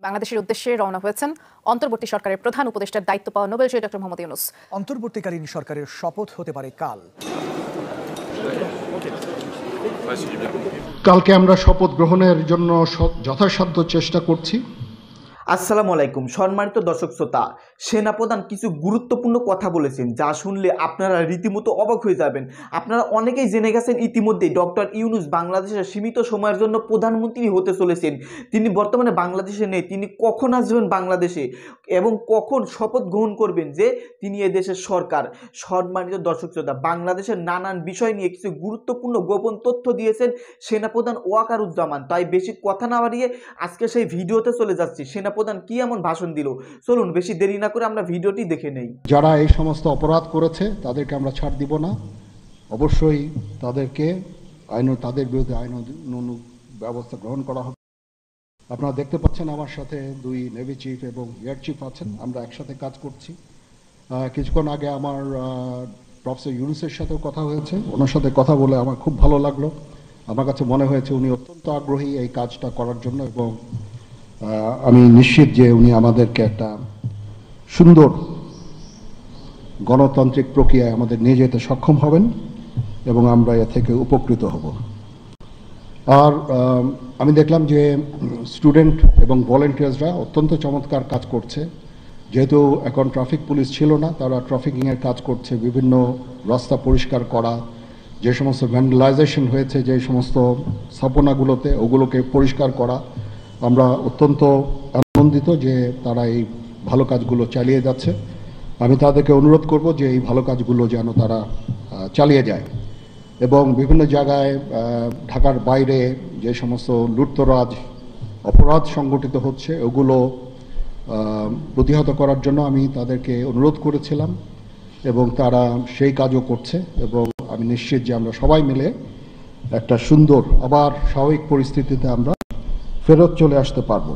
বাংলাদেশের উদ্দেশ্যে রওনা হয়েছেন অন্তর্বর্তী সরকারের প্রধান উপদেষ্টার দায়িত্ব পাওয়া নোবেলজয়ী ডক্টর মোহাম্মদ ইউনূস। অন্তর্বর্তীকালীন সরকারের শপথ হতে পারে কাল। কালকে আমরা শপথ গ্রহণের জন্য যথাসাধ্য চেষ্টা করছি। আসসালামু আলাইকুম সম্মানিত দর্শক শ্রোতা, সেনাপ্রধান কিছু গুরুত্বপূর্ণ কথা বলেছেন যা শুনলে আপনারা রীতিমতো অবাক হয়ে যাবেন। আপনারা অনেকেই জেনে গেছেন ইতিমধ্যেই ডক্টর ইউনূস বাংলাদেশের সীমিত সময়ের জন্য প্রধানমন্ত্রী হতে চলেছেন। তিনি বর্তমানে বাংলাদেশে নেই। তিনি কখন আসবেন বাংলাদেশে এবং কখন শপথ গ্রহণ করবেন যে তিনি এদেশের সরকার। সম্মানিত দর্শক শ্রোতা, বাংলাদেশের নানান বিষয় নিয়ে কিছু গুরুত্বপূর্ণ গোপন তথ্য দিয়েছেন সেনাপ্রধান ওয়াকারুজ্জামান। তাই বেশি কথা না বাড়িয়ে আজকে সেই ভিডিওতে চলে যাচ্ছি। সেনাপ্রধান কি এমন ভাষণ দিল, চলুন বেশি দেরি না করে আমরা ভিডিওটি দেখে নেই। যারা এই সমস্ত অপরাধ করেছে তাদেরকে আমরা ছাড় দিব না। অবশ্যই তাদেরকে তাদের বিরুদ্ধে আইন ব্যবস্থা গ্রহণ করা হবে। আপনারা দেখতে পাচ্ছেন আমার সাথে দুই নেভি চিফ এবং এয়ার চিফ আছেন। আমরা একসাথে কাজ করছি। কিছুক্ষণ আগে আমার প্রফেসর ইউনূসের সাথেও কথা হয়েছে। ওনার সাথে কথা বলে আমার খুব ভালো লাগলো। আমার কাছে মনে হয়েছে উনি অত্যন্ত আগ্রহী এই কাজটা করার জন্য এবং আমি নিশ্চিত যে উনি আমাদেরকে একটা সুন্দর গণতান্ত্রিক প্রক্রিয়ায় আমাদের নিয়ে যেতে সক্ষম হবেন এবং আমরা এ থেকে উপকৃত হব। আর আমি দেখলাম যে স্টুডেন্ট এবং ভলেন্টিয়ার্সরা অত্যন্ত চমৎকার কাজ করছে। যেহেতু এখন ট্রাফিক পুলিশ ছিল না, তারা ট্রাফিকিংয়ের কাজ করছে, বিভিন্ন রাস্তা পরিষ্কার করা, যে সমস্ত ভ্যান্ডালাইজেশন হয়েছে যে সমস্ত স্থাপনাগুলোতে ওগুলোকে পরিষ্কার করা। আমরা অত্যন্ত আনন্দিত যে তারা এই ভালো কাজগুলো চালিয়ে যাচ্ছে। আমি তাদেরকে অনুরোধ করব যে এই ভালো কাজগুলো যেন তারা চালিয়ে যায় এবং বিভিন্ন জায়গায় ঢাকার বাইরে যে সমস্ত লুটতরাজ অপরাধ সংগঠিত হচ্ছে ওগুলো প্রতিহত করার জন্য আমি তাদেরকে অনুরোধ করেছিলাম এবং তারা সেই কাজও করছে এবং আমি নিশ্চিত যে আমরা সবাই মিলে একটা সুন্দর আবার স্বাভাবিক পরিস্থিতিতে আমরা ফেরত চলে আসতে পারবো।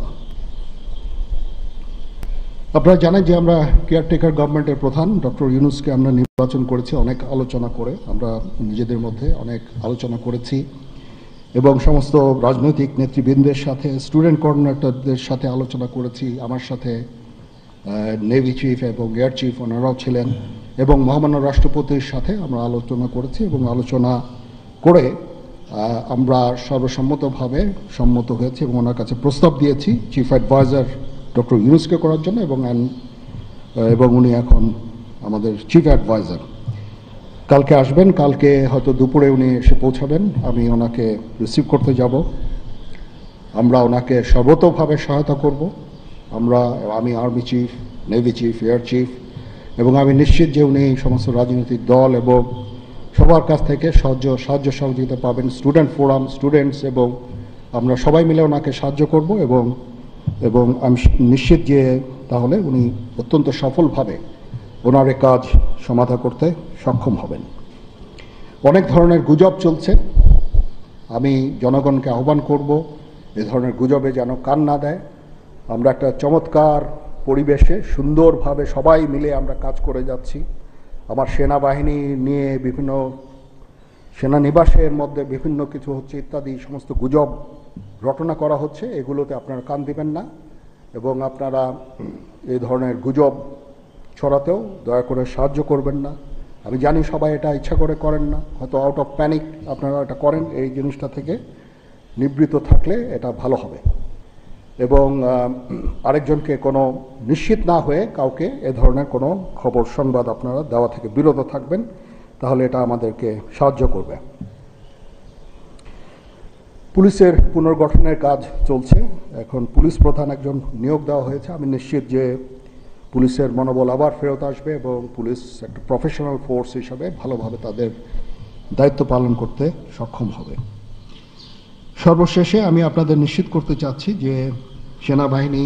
আপনারা জানেন যে আমরা কেয়ারটেকার গভর্নমেন্টের প্রধান ডক্টর ইউনূসকে আমরা নির্বাচন করেছি অনেক আলোচনা করে। আমরা নিজেদের মধ্যে অনেক আলোচনা করেছি এবং সমস্ত রাজনৈতিক নেতৃবৃন্দের সাথে, স্টুডেন্ট কোঅর্ডিনেটরদের সাথে আলোচনা করেছি। আমার সাথে নেভি চিফ এবং এয়ার চিফ ওনারাও ছিলেন এবং মহামান্য রাষ্ট্রপতির সাথে আমরা আলোচনা করেছি এবং আলোচনা করে আমরা সর্বসম্মতভাবে সম্মত হয়েছি এবং ওনার কাছে প্রস্তাব দিয়েছি চিফ অ্যাডভাইজার ডক্টর ইউনূসকে করার জন্য এবং উনি এখন আমাদের চিফ অ্যাডভাইজার। কালকে আসবেন, কালকে হয়তো দুপুরে উনি এসে পৌঁছাবেন। আমি ওনাকে রিসিভ করতে যাব। আমরা ওনাকে সর্বতোভাবে সহায়তা করব। আমি army chief, navy chief, air chief এবং আমি নিশ্চিত যে উনি সমস্ত রাজনৈতিক দল এবং সবার কাছ থেকে সাহায্য সহযোগিতা পাবেন। স্টুডেন্ট ফোরাম, স্টুডেন্টস এবং আমরা সবাই মিলে ওনাকে সাহায্য করব এবং আমি নিশ্চিত যে তাহলে উনি অত্যন্ত সফলভাবে ওনার এই কাজ সমাধা করতে সক্ষম হবেন। অনেক ধরনের গুজব চলছে। আমি জনগণকে আহ্বান করব এ ধরনের গুজবে যেন কান না দেয়। আমরা একটা চমৎকার পরিবেশে সুন্দরভাবে সবাই মিলে আমরা কাজ করে যাচ্ছি। আমার সেনাবাহিনী নিয়ে বিভিন্ন সেনানিবাসের মধ্যে বিভিন্ন কিছু হচ্ছে ইত্যাদি সমস্ত গুজব রটনা করা হচ্ছে। এগুলোতে আপনারা কান দিবেন না এবং আপনারা এই ধরনের গুজব ছড়াতেও দয়া করে সাহায্য করবেন না। আমি জানি সবাই এটা ইচ্ছা করে করেন না, হয়তো আউট অফ প্যানিক আপনারা এটা করেন। এই জিনিসটা থেকে নিবৃত্ত থাকলে এটা ভালো হবে এবং আরেকজনকে কোনো নিশ্চিত না হয়ে কাউকে এ ধরনের কোনো খবর সংবাদ আপনারা দেওয়া থেকে বিরত থাকবেন, তাহলে এটা আমাদেরকে সাহায্য করবে। পুলিশের পুনর্গঠনের কাজ চলছে। এখন পুলিশ প্রধান একজন নিয়োগ দেওয়া হয়েছে। আমি নিশ্চিত যে পুলিশের মনোবল আবার ফেরত আসবে এবং পুলিশ একটা প্রফেশনাল ফোর্স হিসাবে ভালোভাবে তাদের দায়িত্ব পালন করতে সক্ষম হবে। সর্বশেষে আমি আপনাদের নিশ্চিত করতে চাচ্ছি যে সেনাবাহিনী,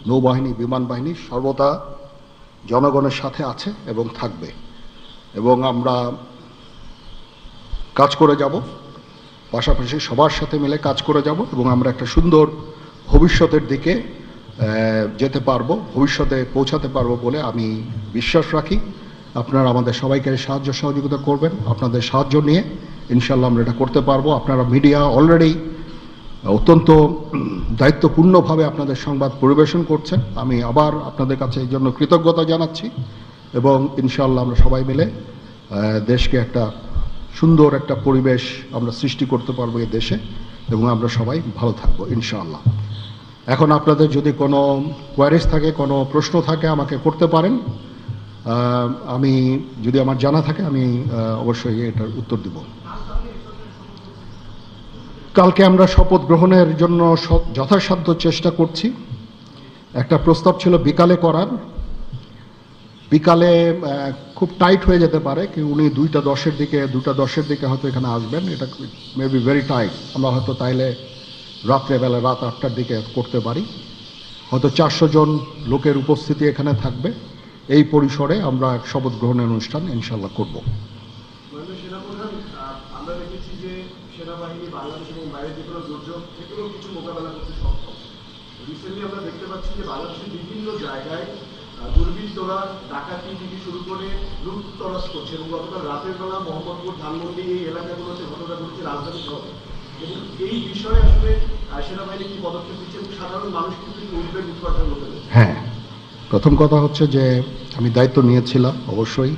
নৌবাহিনী, বিমান বাহিনী সর্বদা জনগণের সাথে আছে এবং থাকবে এবং আমরা কাজ করে যাব, পাশাপাশি সবার সাথে মিলে কাজ করে যাব এবং আমরা একটা সুন্দর ভবিষ্যতের দিকে যেতে পারবো, ভবিষ্যতে পৌঁছাতে পারবো বলে আমি বিশ্বাস রাখি। আপনারা আমাদের সবাইকে সাহায্য সহযোগিতা করবেন। আপনাদের সাহায্য নিয়ে ইনশাল্লাহ আমরা এটা করতে পারবো। আপনারা মিডিয়া অলরেডি অত্যন্ত দায়িত্বপূর্ণভাবে আপনাদের সংবাদ পরিবেশন করছেন। আমি আবার আপনাদের কাছে এই জন্য কৃতজ্ঞতা জানাচ্ছি এবং ইনশাআল্লাহ আমরা সবাই মিলে দেশকে একটা সুন্দর একটা পরিবেশ আমরা সৃষ্টি করতে পারবো এই দেশে এবং আমরা সবাই ভালো থাকবো ইনশাআল্লাহ। এখন আপনাদের যদি কোনো কোয়ারিজ থাকে, কোনো প্রশ্ন থাকে আমাকে করতে পারেন। আমি যদি আমার জানা থাকে আমি অবশ্যই এটার উত্তর দিব। কালকে আমরা শপথ গ্রহণের জন্য যথাসাধ্য চেষ্টা করছি। একটা প্রস্তাব ছিল বিকালে করার, বিকালে খুব টাইট হয়ে যেতে পারে কি উনি 2:10 দিকে হয়তো এখানে আসবেন, এটা মে বি ভেরি টাইট। আমরা হয়তো তাইলে রাত্রেবেলা রাত 8টার দিকে করতে পারি, হয়তো 400 জন লোকের উপস্থিতি এখানে থাকবে। এই পরিসরে আমরা শপথ গ্রহণের অনুষ্ঠান ইনশাল্লাহ করব। আমরা দেখেছি যে সেনাবাহিনী বাংলাদেশ এবং বাইরের যে কোনো দুর্যোগ থেকেও কিছু মোকাবেলা করতে সক্ষম। রিসেন্টলি আমরা দেখতে পাচ্ছি যে বাংলাদেশের বিভিন্ন জায়গায় দুর্বৃত্তরা ডাকাতি থেকে শুরু করে লুটতরাজ করছে এবং গতকাল রাতের বেলা মোহাম্মদপুর, ধানমন্ডি এই এলাকাগুলোতে ঘটনা ঘটেছে রাজধানী শহরে। এবং এই বিষয়ে আসলে সেনাবাহিনী কি পদক্ষেপ নিচ্ছে এবং সাধারণ মানুষ কিন্তু উদ্বেগ উৎপাদন হতে পারে? হ্যাঁ, প্রথম কথা হচ্ছে যে আমি দায়িত্ব নিয়েছিলাম অবশ্যই,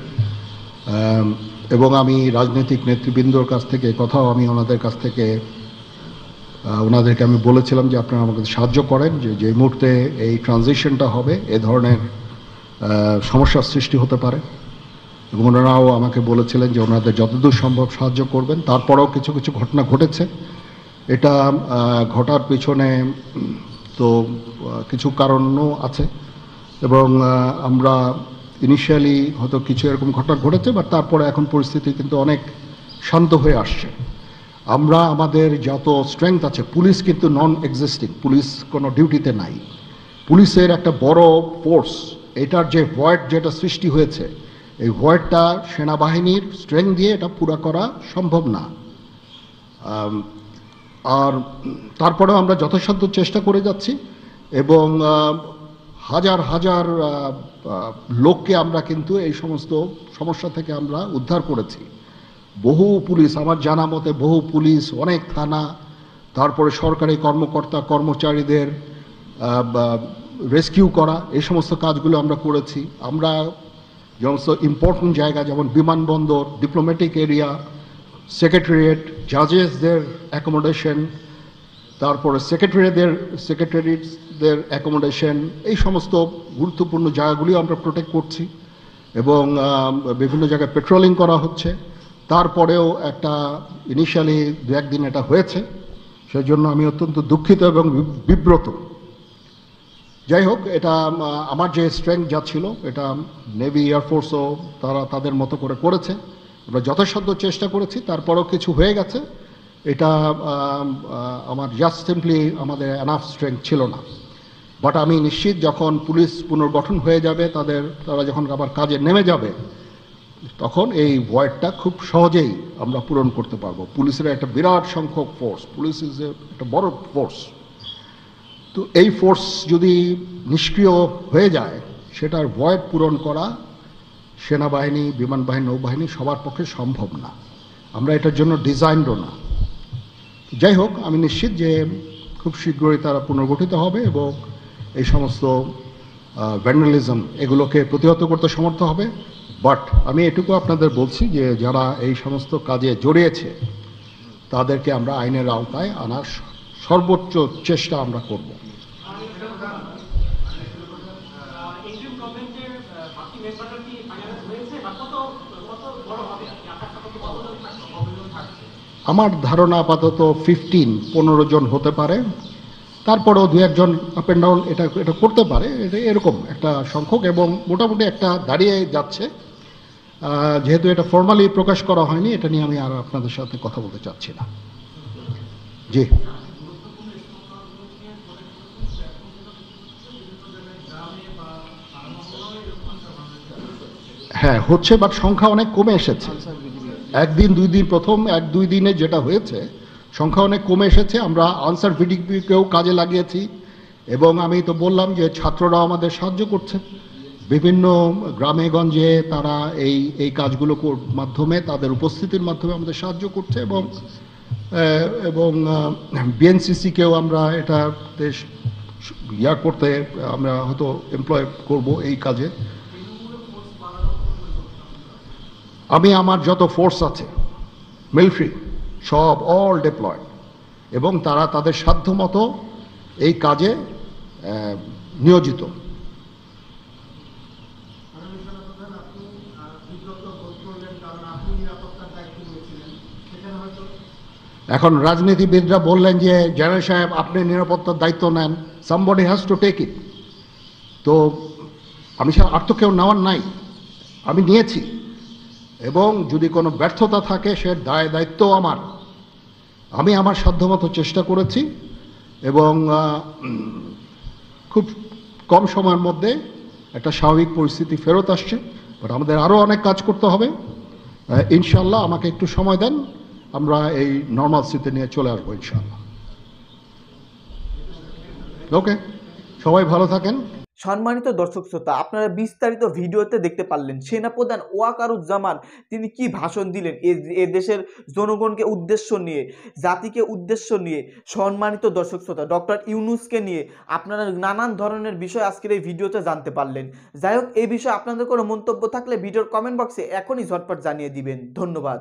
এবং আমি রাজনৈতিক নেতৃবৃন্দর কাছ থেকে কথাও আমি ওনাদের কাছ থেকে ওনাদেরকে আমি বলেছিলাম যে আপনারা আমাকে সাহায্য করেন, যে মুহূর্তে এই ট্রানজিশনটা হবে এ ধরনের সমস্যার সৃষ্টি হতে পারে, এবং ওনারাও আমাকে বলেছিলেন যে ওনাদের যতদূর সম্ভব সাহায্য করবেন। তারপরেও কিছু কিছু ঘটনা ঘটেছে। এটা ঘটার পিছনে তো কিছু কারণও আছে এবং আমরা ইনিশিয়ালি হয়তো কিছু এরকম ঘটনা ঘটেছে, বাট তারপরে এখন পরিস্থিতি কিন্তু অনেক শান্ত হয়ে আসছে। আমরা আমাদের যত স্ট্রেংথ আছে, পুলিশ কিন্তু নন এক্সিস্টিং, পুলিশ কোনো ডিউটিতে নাই। পুলিশের একটা বড় ফোর্স, এটার যে ভয়েড যেটা সৃষ্টি হয়েছে, এই ভয়েডটা সেনাবাহিনীর স্ট্রেংথ দিয়ে এটা পুরা করা সম্ভব না। আর তারপরেও আমরা যথাসাধ্য চেষ্টা করে যাচ্ছি এবং হাজার হাজার লোককে আমরা কিন্তু এই সমস্ত সমস্যা থেকে আমরা উদ্ধার করেছি। বহু পুলিশ, আমার জানা মতে বহু পুলিশ, অনেক থানা, তারপরে সরকারি কর্মকর্তা কর্মচারীদের রেস্কিউ করা, এই সমস্ত কাজগুলো আমরা করেছি। আমরা সমস্ত ইম্পর্টেন্ট জায়গা যেমন বিমানবন্দর, ডিপ্লোম্যাটিক এরিয়া, সেক্রেটারিয়েট, জাজেসদের অ্যাকোমোডেশন, তারপরে সেক্রেটারিদের অ্যাকোমোডেশন, এই সমস্ত গুরুত্বপূর্ণ জায়গাগুলিও আমরা প্রোটেক্ট করছি এবং বিভিন্ন জায়গায় পেট্রোলিং করা হচ্ছে। তারপরেও একটা ইনিশিয়ালি 2-1 দিন এটা হয়েছে, সেই জন্য আমি অত্যন্ত দুঃখিত এবং বিব্রত। যাই হোক, এটা আমার যে স্ট্রেংথ যা ছিল এটা নেভি, এয়ারফোর্সও তারা তাদের মতো করে করেছে। আমরা যথাসাধ্য চেষ্টা করেছি, তারপরেও কিছু হয়ে গেছে। এটা আমার জাস্ট সিম্পলি আমাদের এনাফ স্ট্রেংথ ছিল না। বাট আমি নিশ্চিত যখন পুলিশ পুনর্গঠন হয়ে যাবে, তারা যখন আবার কাজে নেমে যাবে, তখন এই ভয়েডটা খুব সহজেই আমরা পূরণ করতে পারবো। পুলিশের একটা বিরাট সংখ্যক ফোর্স, পুলিশ ইজ একটা বড় ফোর্স। তো এই ফোর্স যদি নিষ্ক্রিয় হয়ে যায়, সেটার ভয়েড পূরণ করা সেনাবাহিনী, বিমান বাহিনী, নৌবাহিনী সবার পক্ষে সম্ভব না। আমরা এটার জন্য ডিজাইনডও না। যাই হোক, আমি নিশ্চিত যে খুব শীঘ্রই তারা পুনর্গঠিত হবে এবং এই সমস্ত ভ্যান্ডালিজম এগুলোকে প্রতিহত করতে সমর্থ হবে। বাট আমি এটুকু আপনাদের বলছি যে যারা এই সমস্ত কাজে জড়িয়েছে তাদেরকে আমরা আইনের আওতায় আনার সর্বোচ্চ চেষ্টা আমরা করব। আমার ধারণা আপাতত 15 জন হতে পারে, তারপরেও 2-1 জন আপ অ্যান্ড ডাউন এটা করতে পারে, এটা এরকম একটা সংখ্যক এবং মোটামুটি একটা দাঁড়িয়ে যাচ্ছে। যেহেতু এটা ফর্মালি প্রকাশ করা হয়নি, এটা নিয়ে আমি আর আপনাদের সাথে কথা বলতে চাচ্ছি না। জি, হ্যাঁ হচ্ছে, বাট সংখ্যা অনেক কমে এসেছে। 1-2 দিন প্রথম 1-2 দিনে যেটা হয়েছে, সংখ্যা অনেক কমে এসেছে। আমরা আনসার ভিডিপিকেও কাজে লাগিয়েছি এবং আমি তো বললাম যে ছাত্ররাও আমাদের সাহায্য করছে। বিভিন্ন গ্রামে গঞ্জে তারা এই কাজগুলো মাধ্যমে, তাদের উপস্থিতির মাধ্যমে আমাদের সাহায্য করছে এবং এবং বিএনসিসিকেও আমরা এটাতে করতে আমরা হয়তো এমপ্লয় করব এই কাজে। আমি আমার যত ফোর্স আছে মিলিটারি সব অল ডিপ্লয়েড, এবং তারা তাদের সাধ্যমতো এই কাজে নিয়োজিত। এখন রাজনীতিবিদরা বললেন যে জেনারেল সাহেব আপনি নিরাপত্তার দায়িত্ব নেন, somebody has to take it. তো আমি আর তো কেউ নেওয়ার নাই, আমি নিয়েছি, এবং যদি কোনো ব্যর্থতা থাকে সে দায়িত্ব আমার। আমি আমার সাধ্যমতো চেষ্টা করেছি, এবং খুব কম সময়ের মধ্যে একটা স্বাভাবিক পরিস্থিতি ফেরত আসছে। বাট আমাদের আরও অনেক কাজ করতে হবে। ইনশাল্লাহ আমাকে একটু সময় দেন, আমরা এই নর্মালসিতে নিয়ে চলে আসবো ইনশাআল্লাহ। ওকে, সবাই ভালো থাকেন। সম্মানিত দর্শক শ্রোতা, আপনারা বিস্তারিত ভিডিওতে দেখতে পারলেন সেনাপ্রধান ওয়াকারুজ্জামান তিনি কি ভাষণ দিলেন এ দেশের জনগণকে উদ্দেশ্য নিয়ে, জাতিকে উদ্দেশ্য নিয়ে। সম্মানিত দর্শক শ্রোতা, ডক্টর ইউনূসকে নিয়ে আপনারা নানান ধরনের বিষয় আজকের এই ভিডিওতে জানতে পারলেন। যাই হোক, এই বিষয়ে আপনাদের কোনো মন্তব্য থাকলে ভিডিওর কমেন্ট বক্সে এখনই ঝটপট জানিয়ে দিবেন। ধন্যবাদ।